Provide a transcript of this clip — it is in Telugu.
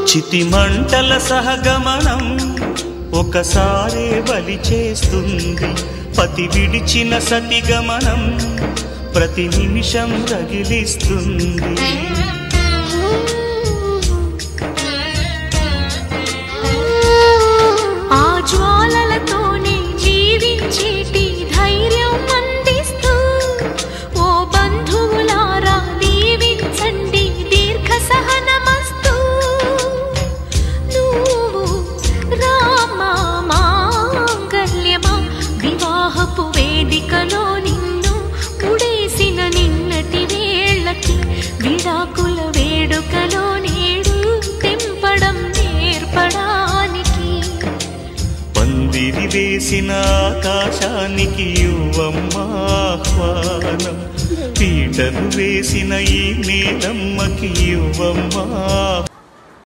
చితి మంటల సహగమనం ఒకసారే బలి చేస్తుంది. పతి విడిచిన సతిగమనం ప్రతి నిమిషం రగిలిస్తుంది. ఆ జ్వాలలతోనే జీవించేటి ధైర్యం అందిస్తూ ఓ బంధువులారా దీవించండి దీర్ఘ సహనమస్తు. నువ్వు రామా మాంగల్యమా వివాహపు వేదికలో నిన్ను ముడేసిన నిన్నటి వేళ్ళకి విడాకుల వేడుకలో నేడు తెంపడం నేర్పడానికి. పందిరి వేసిన ఆకాశానికి యువమ్మా ఆహ్వానం. పీటలు వేసిన ఈ నేలమ్మకి యువమ్మా